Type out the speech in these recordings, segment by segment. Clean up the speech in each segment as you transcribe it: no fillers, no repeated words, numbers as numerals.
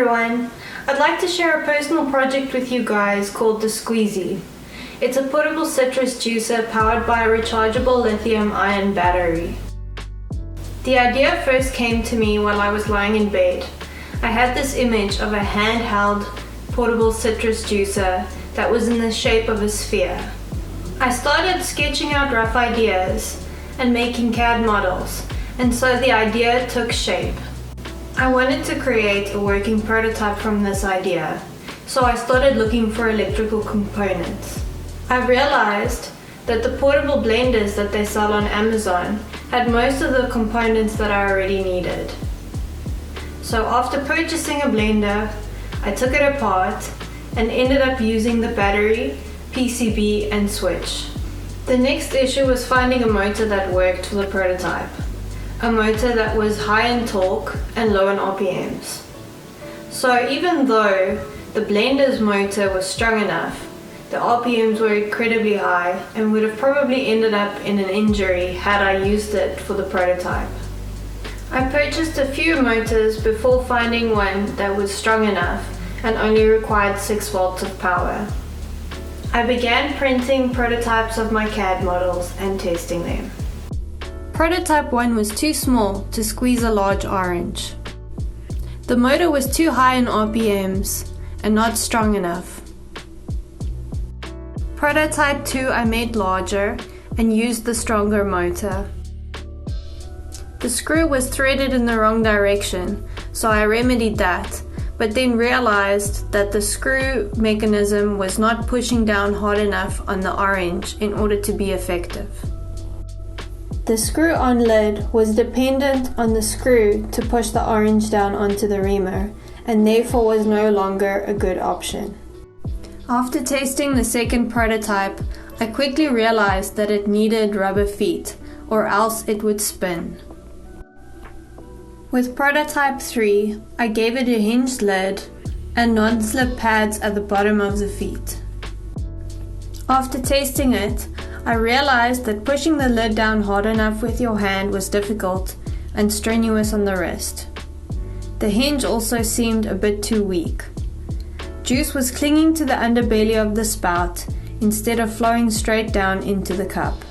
everyone! I'd like to share a personal project with you guys called the Squeezy. It's a portable citrus juicer powered by a rechargeable lithium-ion battery. The idea first came to me while I was lying in bed. I had this image of a handheld portable citrus juicer that was in the shape of a sphere. I started sketching out rough ideas and making CAD models, and so the idea took shape. I wanted to create a working prototype from this idea, so I started looking for electrical components. I realized that the portable blenders that they sell on Amazon had most of the components that I already needed. So after purchasing a blender, I took it apart and ended up using the battery, PCB and switch. The next issue was finding a motor that worked for the prototype. A motor that was high in torque and low in RPMs. So even though the blender's motor was strong enough, the RPMs were incredibly high and would have probably ended up in an injury had I used it for the prototype. I purchased a few motors before finding one that was strong enough and only required 6 volts of power. I began printing prototypes of my CAD models and testing them. Prototype 1 was too small to squeeze a large orange. The motor was too high in RPMs and not strong enough. Prototype 2 I made larger and used the stronger motor. The screw was threaded in the wrong direction, so I remedied that, but then realized that the screw mechanism was not pushing down hard enough on the orange in order to be effective. The screw-on lid was dependent on the screw to push the orange down onto the reamer, and therefore was no longer a good option. After testing the second prototype, I quickly realized that it needed rubber feet, or else it would spin. With prototype 3, I gave it a hinged lid and non-slip pads at the bottom of the feet. After testing it, I realized that pushing the lid down hard enough with your hand was difficult and strenuous on the wrist. The hinge also seemed a bit too weak. Juice was clinging to the underbelly of the spout instead of flowing straight down into the cup.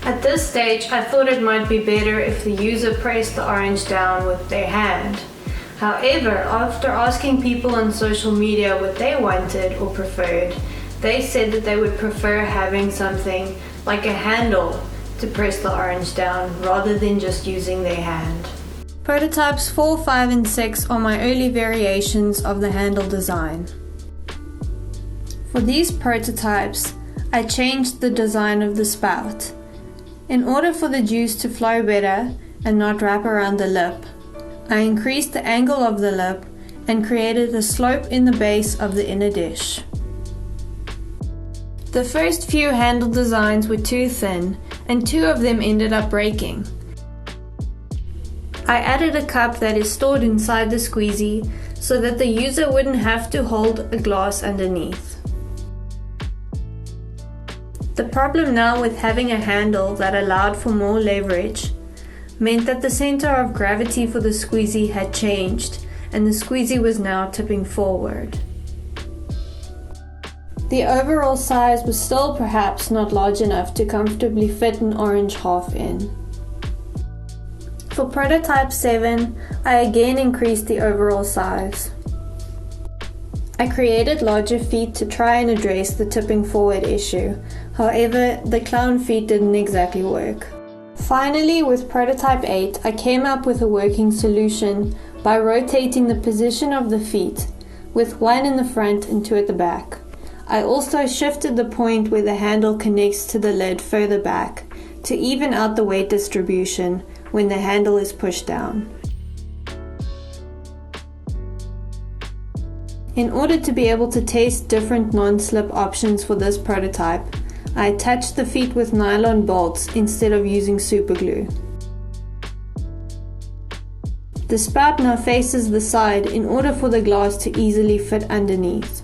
At this stage, I thought it might be better if the user pressed the orange down with their hand. However, after asking people on social media what they wanted or preferred, they said that they would prefer having something like a handle to press the orange down rather than just using their hand. Prototypes 4, 5 and 6 are my early variations of the handle design. For these prototypes, I changed the design of the spout. In order for the juice to flow better and not wrap around the lip, I increased the angle of the lip and created a slope in the base of the inner dish. The first few handle designs were too thin, and 2 of them ended up breaking. I added a cup that is stored inside the Squeezy so that the user wouldn't have to hold a glass underneath. The problem now with having a handle that allowed for more leverage meant that the center of gravity for the Squeezy had changed, and the Squeezy was now tipping forward. The overall size was still perhaps not large enough to comfortably fit an orange half in. For prototype 7, I again increased the overall size. I created larger feet to try and address the tipping forward issue, however, the clown feet didn't exactly work. Finally, with prototype 8, I came up with a working solution by rotating the position of the feet, with 1 in the front and 2 at the back. I also shifted the point where the handle connects to the lid further back to even out the weight distribution when the handle is pushed down. In order to be able to test different non-slip options for this prototype, I attached the feet with nylon bolts instead of using super glue. The spout now faces the side in order for the glass to easily fit underneath.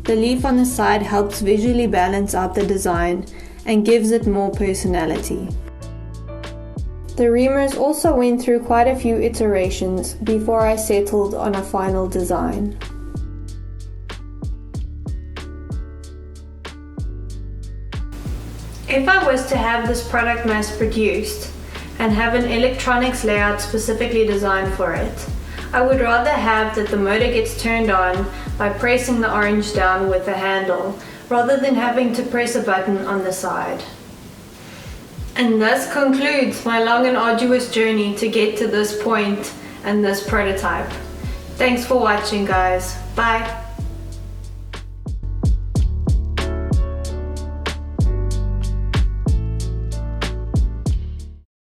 The leaf on the side helps visually balance out the design and gives it more personality. The reamers also went through quite a few iterations before I settled on a final design. If I was to have this product mass produced and have an electronics layout specifically designed for it, I would rather have that the motor gets turned on by pressing the orange down with a handle rather than having to press a button on the side. And thus concludes my long and arduous journey to get to this point and this prototype. Thanks for watching, guys. Bye.